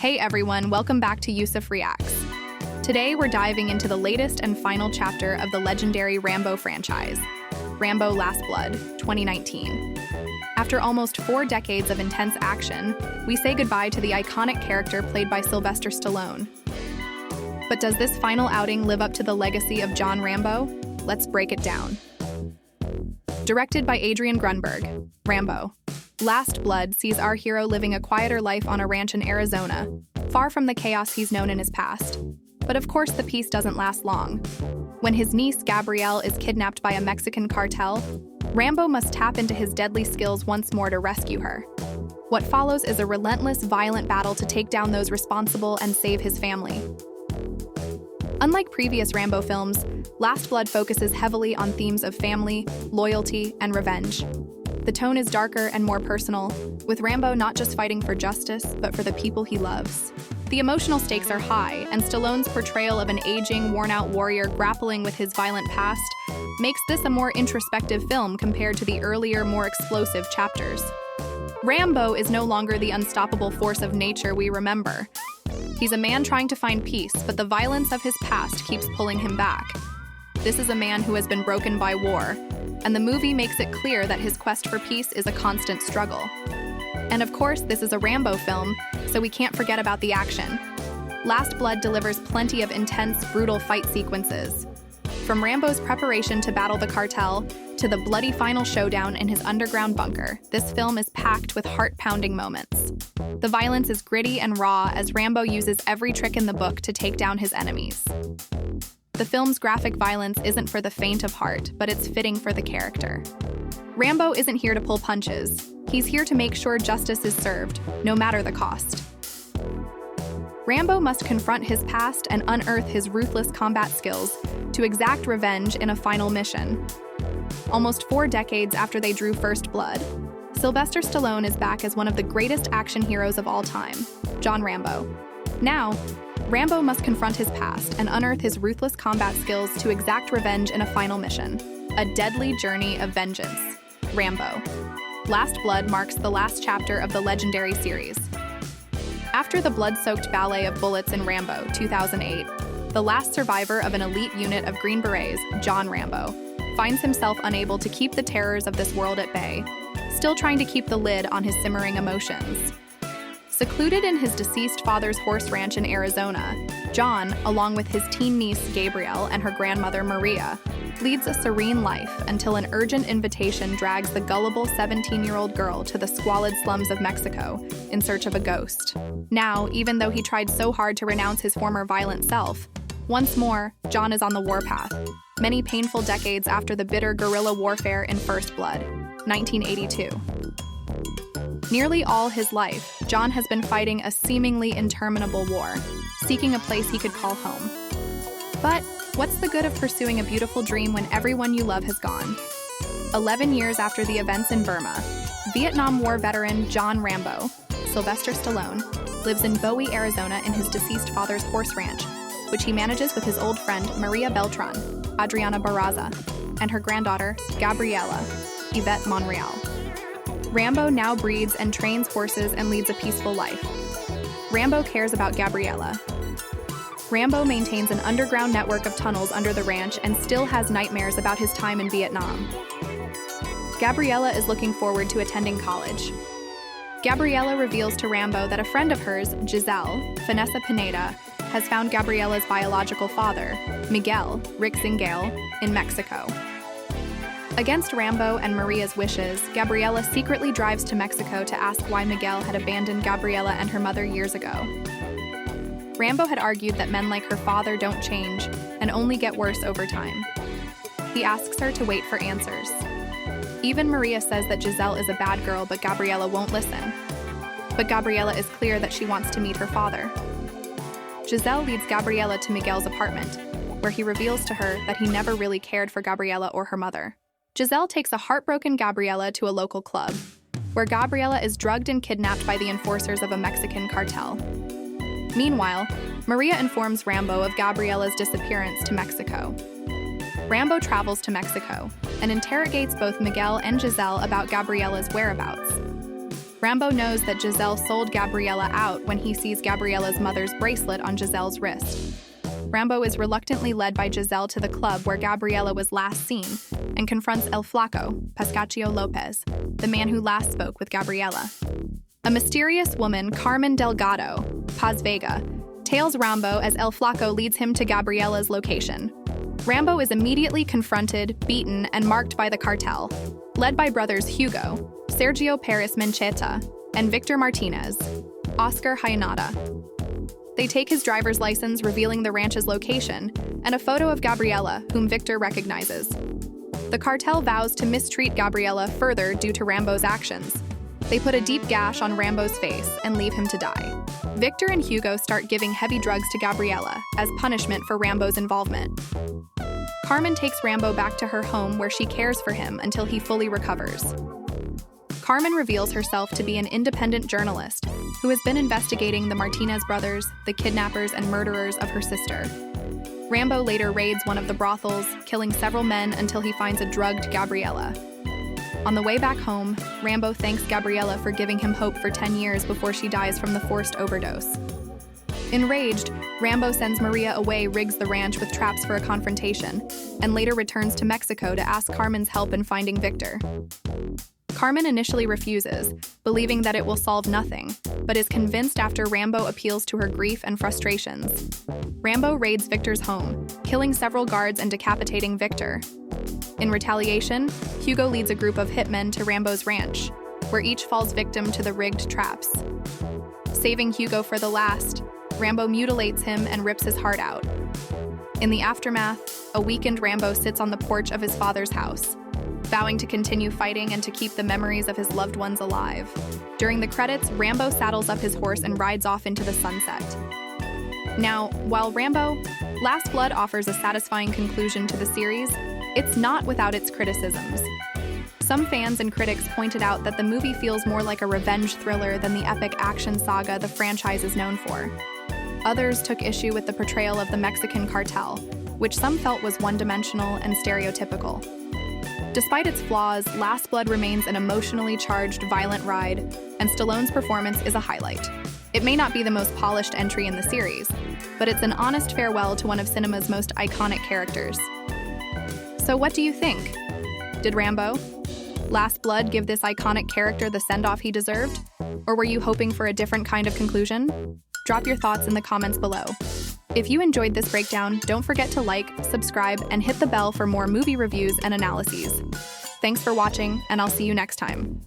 Hey everyone, welcome back to Yusuf Reacts. Today we're diving into the latest and final chapter of the legendary Rambo franchise, Rambo Last Blood, 2019. After almost 4 decades of intense action, we say goodbye to the iconic character played by Sylvester Stallone. But does this final outing live up to the legacy of John Rambo? Let's break it down. Directed by Adrian Grunberg, Rambo Last Blood sees our hero living a quieter life on a ranch in Arizona, far from the chaos he's known in his past. But of course, the peace doesn't last long. When his niece, Gabrielle, is kidnapped by a Mexican cartel, Rambo must tap into his deadly skills once more to rescue her. What follows is a relentless, violent battle to take down those responsible and save his family. Unlike previous Rambo films, Last Blood focuses heavily on themes of family, loyalty, and revenge. The tone is darker and more personal, with Rambo not just fighting for justice, but for the people he loves. The emotional stakes are high, and Stallone's portrayal of an aging, worn-out warrior grappling with his violent past makes this a more introspective film compared to the earlier, more explosive chapters. Rambo is no longer the unstoppable force of nature we remember. He's a man trying to find peace, but the violence of his past keeps pulling him back. This is a man who has been broken by war, and the movie makes it clear that his quest for peace is a constant struggle. And of course, this is a Rambo film, so we can't forget about the action. Last Blood delivers plenty of intense, brutal fight sequences. From Rambo's preparation to battle the cartel, to the bloody final showdown in his underground bunker, this film is packed with heart-pounding moments. The violence is gritty and raw as Rambo uses every trick in the book to take down his enemies. The film's graphic violence isn't for the faint of heart, but it's fitting for the character. Rambo isn't here to pull punches. He's here to make sure justice is served, no matter the cost. Rambo must confront his past and unearth his ruthless combat skills to exact revenge in a final mission. Almost 4 decades after they drew first blood, Sylvester Stallone is back as one of the greatest action heroes of all time, John Rambo. Now, Rambo must confront his past and unearth his ruthless combat skills to exact revenge in a final mission, a deadly journey of vengeance. Rambo Last Blood marks the last chapter of the legendary series. After the blood-soaked ballet of bullets in Rambo 2008, the last survivor of an elite unit of Green Berets, John Rambo, finds himself unable to keep the terrors of this world at bay, still trying to keep the lid on his simmering emotions. Secluded in his deceased father's horse ranch in Arizona, John, along with his teen niece Gabrielle and her grandmother Maria, leads a serene life until an urgent invitation drags the gullible 17-year-old girl to the squalid slums of Mexico in search of a ghost. Now, even though he tried so hard to renounce his former violent self, once more, John is on the warpath, many painful decades after the bitter guerrilla warfare in First Blood, 1982. Nearly all his life, John has been fighting a seemingly interminable war, seeking a place he could call home. But what's the good of pursuing a beautiful dream when everyone you love has gone? 11 years after the events in Burma, Vietnam War veteran John Rambo, Sylvester Stallone, lives in Bowie, Arizona in his deceased father's horse ranch, which he manages with his old friend Maria Beltran, Adriana Barraza, and her granddaughter, Gabriela, Yvette Monreal. Rambo now breeds and trains horses and leads a peaceful life. Rambo cares about Gabriela. Rambo maintains an underground network of tunnels under the ranch and still has nightmares about his time in Vietnam. Gabriela is looking forward to attending college. Gabriela reveals to Rambo that a friend of hers, Giselle, Vanessa Pineda, has found Gabriela's biological father, Miguel Rixingale, in Mexico. Against Rambo and Maria's wishes, Gabriela secretly drives to Mexico to ask why Miguel had abandoned Gabriela and her mother years ago. Rambo had argued that men like her father don't change and only get worse over time. He asks her to wait for answers. Even Maria says that Giselle is a bad girl, but Gabriela won't listen. But Gabriela is clear that she wants to meet her father. Giselle leads Gabriela to Miguel's apartment, where he reveals to her that he never really cared for Gabriela or her mother. Giselle takes a heartbroken Gabriela to a local club, where Gabriela is drugged and kidnapped by the enforcers of a Mexican cartel. Meanwhile, Maria informs Rambo of Gabriela's disappearance to Mexico. Rambo travels to Mexico and interrogates both Miguel and Giselle about Gabriela's whereabouts. Rambo knows that Giselle sold Gabriella out when he sees Gabriella's mother's bracelet on Giselle's wrist. Rambo is reluctantly led by Giselle to the club where Gabriella was last seen and confronts El Flaco, Pascaccio Lopez, the man who last spoke with Gabriella. A mysterious woman, Carmen Delgado, Paz Vega, tails Rambo as El Flaco leads him to Gabriella's location. Rambo is immediately confronted, beaten, and marked by the cartel, led by brothers Hugo, Sergio Perez Mencheta, and Victor Martinez, Oscar Hayanada. They take his driver's license, revealing the ranch's location, and a photo of Gabriella, whom Victor recognizes. The cartel vows to mistreat Gabriella further due to Rambo's actions. They put a deep gash on Rambo's face and leave him to die. Victor and Hugo start giving heavy drugs to Gabriella as punishment for Rambo's involvement. Carmen takes Rambo back to her home where she cares for him until he fully recovers. Carmen reveals herself to be an independent journalist who has been investigating the Martinez brothers, the kidnappers and murderers of her sister. Rambo later raids one of the brothels, killing several men until he finds a drugged Gabriella. On the way back home, Rambo thanks Gabriella for giving him hope for 10 years before she dies from the forced overdose. Enraged, Rambo sends Maria away, rigs the ranch with traps for a confrontation, and later returns to Mexico to ask Carmen's help in finding Victor. Carmen initially refuses, believing that it will solve nothing, but is convinced after Rambo appeals to her grief and frustrations. Rambo raids Victor's home, killing several guards and decapitating Victor. In retaliation, Hugo leads a group of hitmen to Rambo's ranch, where each falls victim to the rigged traps. Saving Hugo for the last, Rambo mutilates him and rips his heart out. In the aftermath, a weakened Rambo sits on the porch of his father's house, vowing to continue fighting and to keep the memories of his loved ones alive. During the credits, Rambo saddles up his horse and rides off into the sunset. Now, while Rambo Last Blood offers a satisfying conclusion to the series, it's not without its criticisms. Some fans and critics pointed out that the movie feels more like a revenge thriller than the epic action saga the franchise is known for. Others took issue with the portrayal of the Mexican cartel, which some felt was one-dimensional and stereotypical. Despite its flaws, Last Blood remains an emotionally charged, violent ride, and Stallone's performance is a highlight. It may not be the most polished entry in the series, but it's an honest farewell to one of cinema's most iconic characters. So what do you think? Did Rambo Last Blood give this iconic character the send-off he deserved? Or were you hoping for a different kind of conclusion? Drop your thoughts in the comments below. If you enjoyed this breakdown, don't forget to like, subscribe, and hit the bell for more movie reviews and analyses. Thanks for watching, and I'll see you next time.